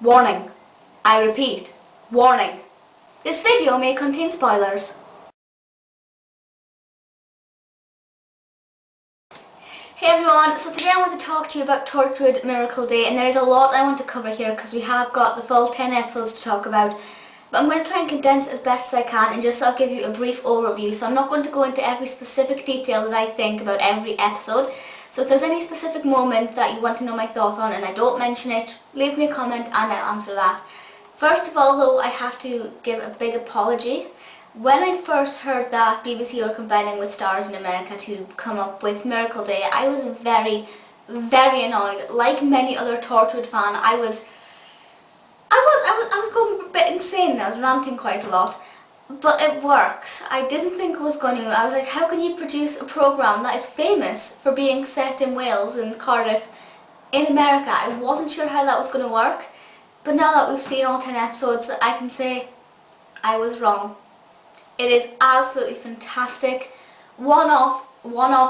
Warning. I repeat, warning. This video may contain spoilers. Hey everyone, so today I want to talk to you about Torchwood Miracle Day, and there's a lot I want to cover here because we have got the full 10 episodes to talk about. But I'm going to try and condense it as best as I can and just sort of give you a brief overview. So I'm not going to go into every specific detail that I think about every episode. So if there's any specific moment that you want to know my thoughts on and I don't mention it, leave me a comment and I'll answer that. First of all though, I have to give a big apology. When I first heard that BBC were combining with Starz in America to come up with Miracle Day, I was very, very annoyed. Like many other Torchwood fans, I was going a bit insane. I was ranting quite a lot. But it works. I didn't think it was going to. I was like, how can you produce a programme that is famous for being set in Wales and Cardiff in America? I wasn't sure how that was going to work. But now that we've seen all 10 episodes, I can say I was wrong. It is absolutely fantastic. One of,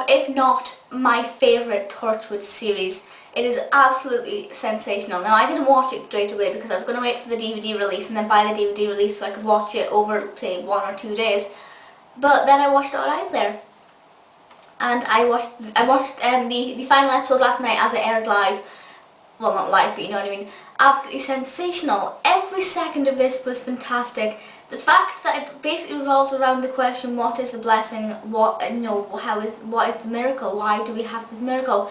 if not my favourite Torchwood series. It is absolutely sensational. Now, I didn't watch it straight away because I was going to wait for the DVD release and then buy the DVD release so I could watch it over, say, 1 or 2 days. But then I watched it live there. And I watched the final episode last night as it aired live. Well, not live, but you know what I mean. Absolutely sensational. Every second of this was fantastic. The fact that it basically revolves around the question, what is the blessing? What is the miracle? Why do we have this miracle?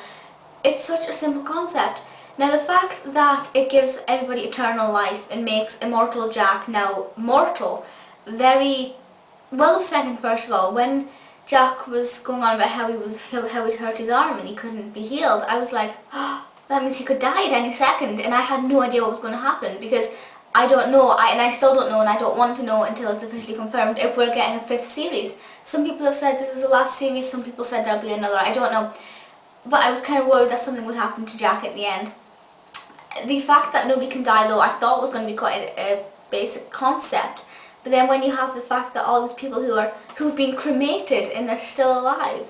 It's such a simple concept. Now the fact that it gives everybody eternal life and makes immortal Jack now mortal, very well upsetting. First of all, when Jack was going on about how he'd hurt his arm and he couldn't be healed, I was like, oh, that means he could die at any second, and I had no idea what was going to happen because I don't know, and I still don't know, and I don't want to know until it's officially confirmed if we're getting a 5th series. Some people have said this is the last series, some people said there'll be another, I don't know. But I was kind of worried that something would happen to Jack at the end. The fact that nobody can die though, I thought was going to be quite a basic concept. But then when you have the fact that all these people who've been cremated and they're still alive,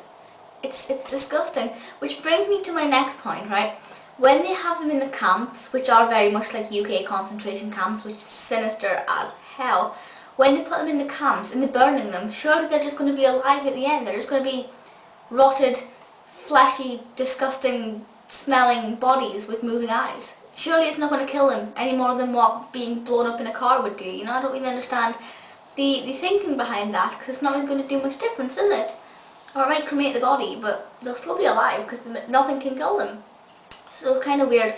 it's disgusting. Which brings me to my next point, right? When they have them in the camps, which are very much like UK concentration camps, which is sinister as hell, when they put them in the camps and they're burning them, surely they're just going to be alive at the end. They're just going to be rotted, fleshy, disgusting, smelling bodies with moving eyes. Surely it's not going to kill them any more than what being blown up in a car would do. You know, I don't really understand the thinking behind that, because it's not really going to do much difference, is it? Or it might cremate the body, but they'll still be alive because nothing can kill them. So kind of weird.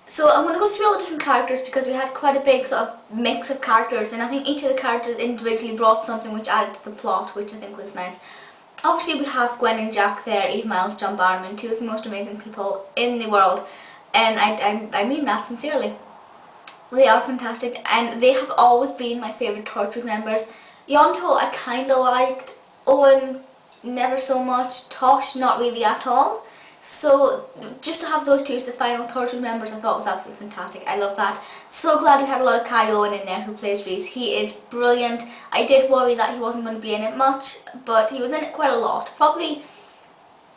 So I'm going to go through all the different characters because we had quite a big sort of mix of characters, and I think each of the characters individually brought something which added to the plot, which I think was nice. Obviously we have Gwen and Jack there, Eve, Myles, John Barrowman, 2 of the most amazing people in the world, and I mean that sincerely. They are fantastic and they have always been my favourite Torchwood members. Ianto I kinda liked, Owen never so much, Tosh not really at all. So just to have those two as the final Torchwood members I thought was absolutely fantastic. I love that. So glad we had a lot of Owen in there who plays Rhys. He is brilliant. I did worry that he wasn't going to be in it much, but he was in it quite a lot. Probably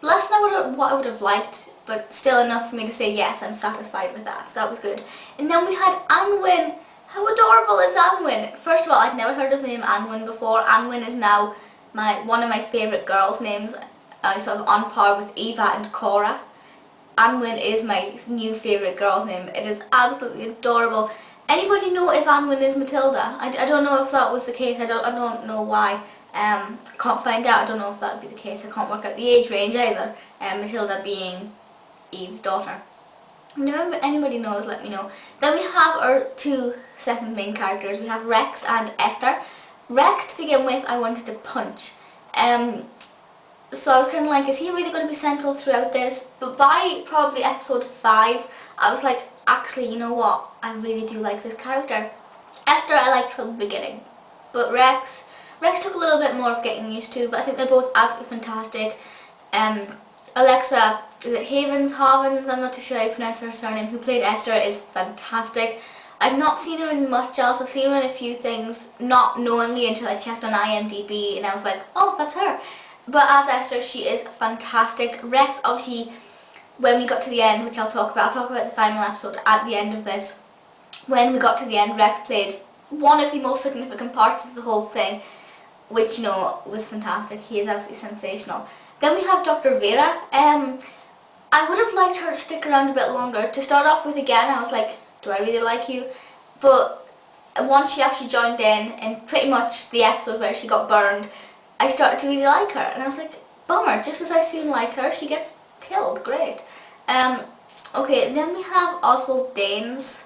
less than what I would have liked, but still enough for me to say yes, I'm satisfied with that. So that was good. And then we had Anwen. How adorable is Anwen? First of all, I'd never heard of the name Anwen before. Anwen is now one of my favourite girls' names. Sort of on par with Eva and Cora. Anwen is my new favourite girl's name. It is absolutely adorable. Anybody know if Anwen is Matilda? I don't know if that was the case. I don't know why. Can't find out. I don't know if that would be the case. I can't work out the age range either. Matilda being Eve's daughter. If anybody knows, let me know. Then we have our 2 second main characters. We have Rex and Esther. Rex, to begin with, I wanted to punch. So I was kind of like, is he really going to be central throughout this? But by probably episode 5, I was like, actually, you know what? I really do like this character. Esther I liked from the beginning. But Rex took a little bit more of getting used to, but I think they're both absolutely fantastic. Alexa, is it Havins? I'm not too sure how you pronounce her surname, who played Esther, is fantastic. I've not seen her in much else. I've seen her in a few things, not knowingly until I checked on IMDb, and I was like, oh, that's her. But as Esther, she is fantastic. Rex, obviously, when we got to the end, which I'll talk about the final episode at the end of this, when we got to the end, Rex played one of the most significant parts of the whole thing, which, you know, was fantastic. He is absolutely sensational. Then we have Dr. Vera. I would have liked her to stick around a bit longer. To start off with, again, I was like, do I really like you? But once she actually joined in pretty much the episode where she got burned, I started to really like her. And I was like, bummer, just as I soon like her, she gets killed. Great. Okay, then we have Oswald Danes.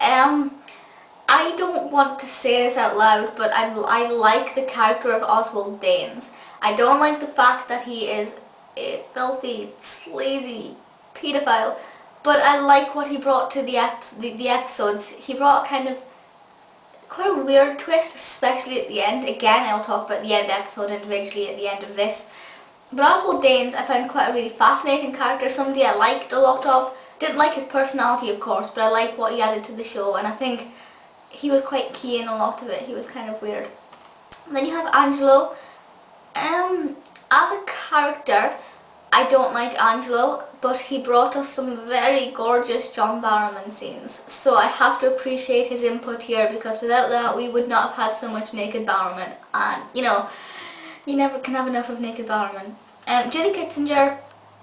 I don't want to say this out loud, but I like the character of Oswald Danes. I don't like the fact that he is a filthy, sleazy paedophile, but I like what he brought to the episodes. He brought kind of quite a weird twist, especially at the end. Again, I'll talk about the end episode individually at the end of this. But Oswald Danes I found quite a really fascinating character, somebody I liked a lot of. Didn't like his personality, of course, but I like what he added to the show, and I think he was quite key in a lot of it. He was kind of weird. And then you have Angelo. As a character, I don't like Angelo, but he brought us some very gorgeous John Barrowman scenes. So I have to appreciate his input here, because without that we would not have had so much naked Barrowman. And, you know, you never can have enough of naked Barrowman. Julie Kitzinger,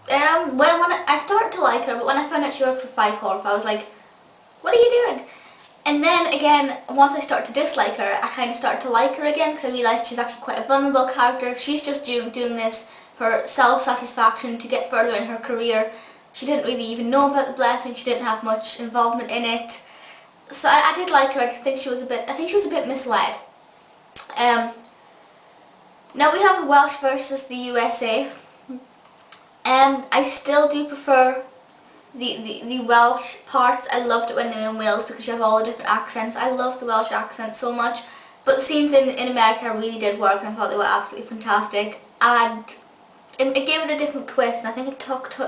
when I started to like her, but when I found out she worked for Phifer, I was like, what are you doing? And then again, once I started to dislike her, I kind of started to like her again, because I realised she's actually quite a vulnerable character. She's just doing this for self-satisfaction, to get further in her career. She didn't really even know about the blessing, she didn't have much involvement in it. So I did like her. I just think she was a bit misled. Now we have the Welsh versus the USA. I still do prefer the Welsh parts. I loved it when they were in Wales, because you have all the different accents. I love the Welsh accent so much. But the scenes in America really did work, and I thought they were absolutely fantastic. And it gave it a different twist, and I think it took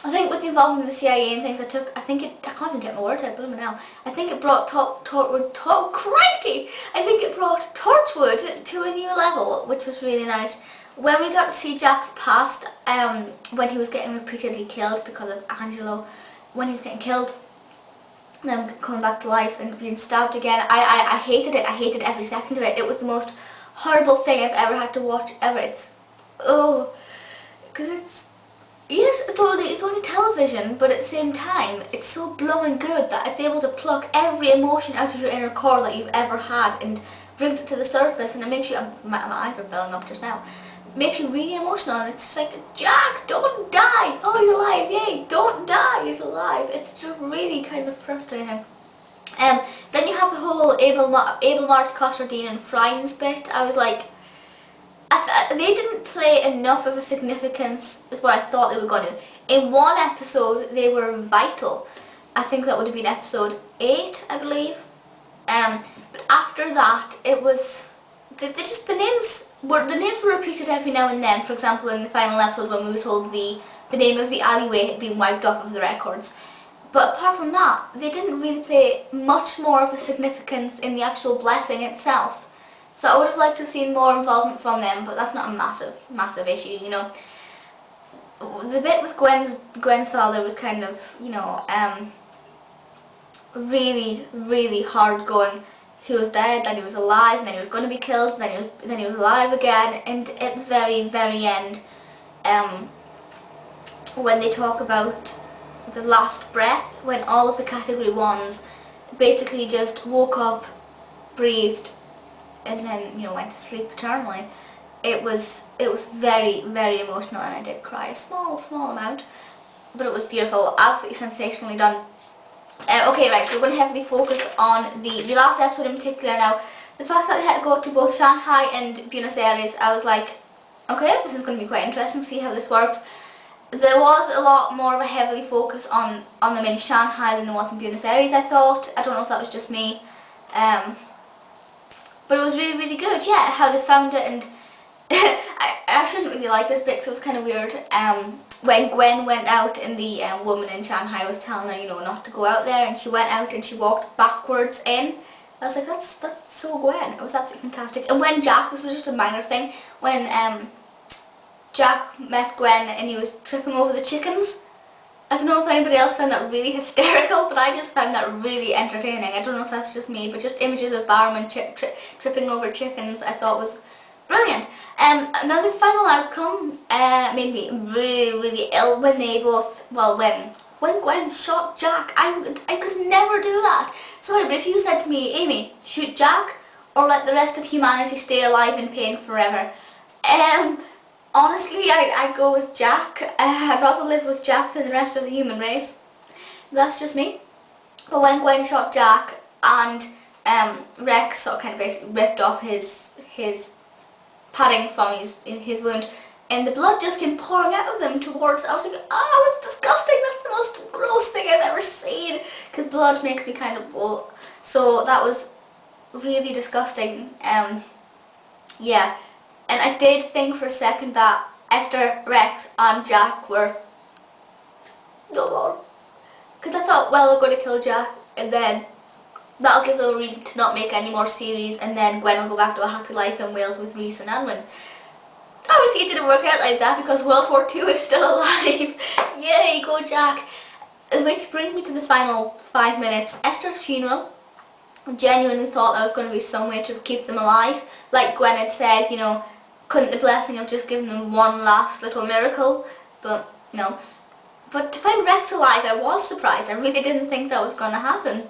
I think with the involvement of the CIA and things, I can't even get my words out, blooming now. I think it brought crikey! I think it brought Torchwood to a new level, which was really nice. When we got to see Jack's past, when he was getting repeatedly killed because of Angelo, when he was getting killed, then coming back to life and being stabbed again, I hated it. I hated every second of it. It was the most horrible thing I've ever had to watch ever. Because yes, it's only television, but at the same time, it's so blowing good that it's able to pluck every emotion out of your inner core that you've ever had and brings it to the surface, and it makes you, my eyes are filling up just now, makes you really emotional, and it's just like, Jack, don't die! Oh, he's alive, yay! Don't die, he's alive! It's just really kind of frustrating. Then you have the whole Abel March, Costardine and Friends bit. I was like, they didn't play enough of a significance is what I thought they were going to. In one episode, they were vital. I think that would have been episode 8, I believe. But after that, it was the names were repeated every now and then. For example, in the final episode, when we were told the name of the alleyway had been wiped off of the records. But apart from that, they didn't really play much more of a significance in the actual blessing itself. So I would have liked to have seen more involvement from them, but that's not a massive issue, you know. The bit with Gwen's father was kind of, you know, really, really hard going. He was dead, then he was alive, then he was going to be killed, then he was alive again, and at the very, very end, when they talk about the last breath, when all of the category 1s basically just woke up, breathed, and then, you know, went to sleep eternally. It was very, very emotional, and I did cry a small amount, but it was beautiful, absolutely sensationally done. Okay, right, so we're going to heavily focus on the last episode in particular now. The fact that they had to go to both Shanghai and Buenos Aires, I was like, okay, this is going to be quite interesting to see how this works. There was a lot more of a heavily focus on them in Shanghai than there was in Buenos Aires, I thought. I don't know if that was just me. But it was really, really good, yeah, how they found it. And I shouldn't really like this bit because it was kind of weird. When Gwen went out and the woman in Shanghai was telling her, you know, not to go out there, and she went out and she walked backwards in. I was like, that's so Gwen. It was absolutely fantastic. And when Jack, this was just a minor thing, when Jack met Gwen and he was tripping over the chickens, I don't know if anybody else found that really hysterical, but I just found that really entertaining. I don't know if that's just me, but just images of Barrowman tripping over chickens I thought was brilliant. Now the final outcome made me really, really ill when they both, well, when Gwen shot Jack. I could never do that. Sorry, but if you said to me, Amy, shoot Jack or let the rest of humanity stay alive in pain forever, honestly, I'd go with Jack. I'd rather live with Jack than the rest of the human race. That's just me. But when Gwen shot Jack and Rex sort of kind of basically ripped off his padding from his wound, and the blood just came pouring out of them towards, I was like, oh, it's disgusting, that's the most gross thing I've ever seen, because blood makes me kind of, oh. So that was really disgusting. Yeah, and I did think for a second that Esther, Rex and Jack were, no more, because I thought, well, they're going to kill Jack, and then that'll give them a reason to not make any more series, and then Gwen will go back to a happy life in Wales with Rhys and Anwen. Obviously it didn't work out like that because World War II is still alive. Yay, go Jack. Which brings me to the final 5 minutes. Esther's funeral. I genuinely thought there was going to be some way to keep them alive. Like Gwen had said, you know, couldn't the blessing have just given them one last little miracle? But no. But to find Rex alive, I was surprised. I really didn't think that was going to happen.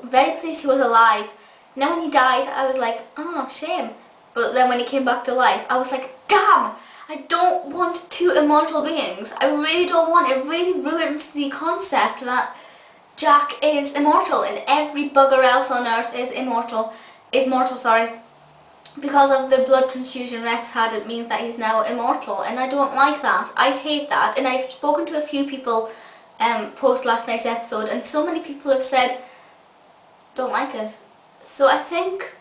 Very pleased he was alive. And then when he died, I was like, oh, shame. But then when he came back to life, I was like, damn! I don't want two immortal beings. I really don't want it. It really ruins the concept that Jack is immortal and every bugger else on Earth is mortal, sorry. Because of the blood transfusion Rex had, it means that he's now immortal, and I don't like that. I hate that. And I've spoken to a few people post last night's episode, and so many people have said, don't like it. So I think,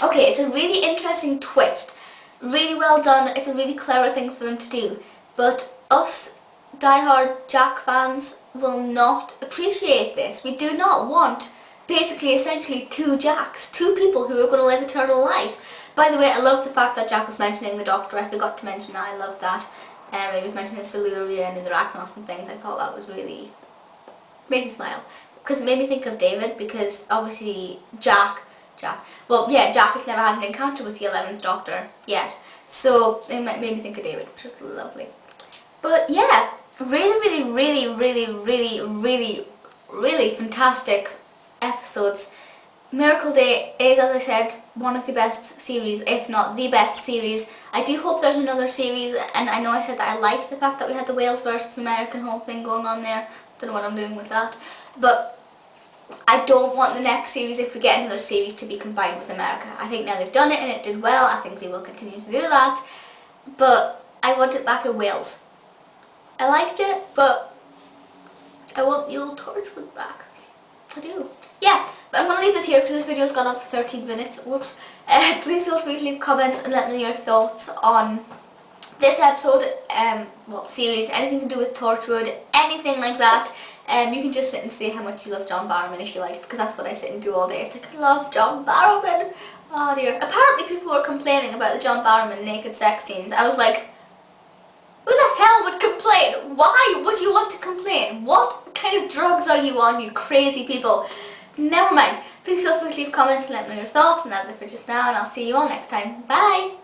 okay, it's a really interesting twist. Really well done. It's a really clever thing for them to do. But us diehard Jack fans will not appreciate this. We do not want, basically, essentially, two Jacks. Two people who are going to live eternal lives. By the way, I love the fact that Jack was mentioning the Doctor. I forgot to mention that. I love that. He was mentioning the Silurian and the Arachnos and things. I thought that was really, made me smile. Because it made me think of David, because obviously Jack has never had an encounter with the 11th Doctor yet. So it made me think of David, which is lovely. But yeah, really fantastic episodes. Miracle Day is, as I said, one of the best series, if not the best series. I do hope there's another series, and I know I said that I liked the fact that we had the Wales versus American whole thing going on there. Don't know what I'm doing with that. But I don't want the next series, if we get another series, to be combined with America. I think now they've done it and it did well. I think they will continue to do that. But I want it back in Wales. I liked it, but I want the old Torchwood back. I do. Yeah, but I'm going to leave this here because this video's gone on for 13 minutes. Whoops. Please feel free to leave comments and let me know your thoughts on this episode, series, anything to do with Torchwood, anything like that. You can just sit and say how much you love John Barrowman if you like, because that's what I sit and do all day. It's like, I love John Barrowman. Oh dear. Apparently people were complaining about the John Barrowman naked sex scenes. I was like, who the hell would complain? Why would you want to complain? What kind of drugs are you on, you crazy people? Never mind. Please feel free to leave comments and let me know your thoughts, and that's it for just now, and I'll see you all next time. Bye!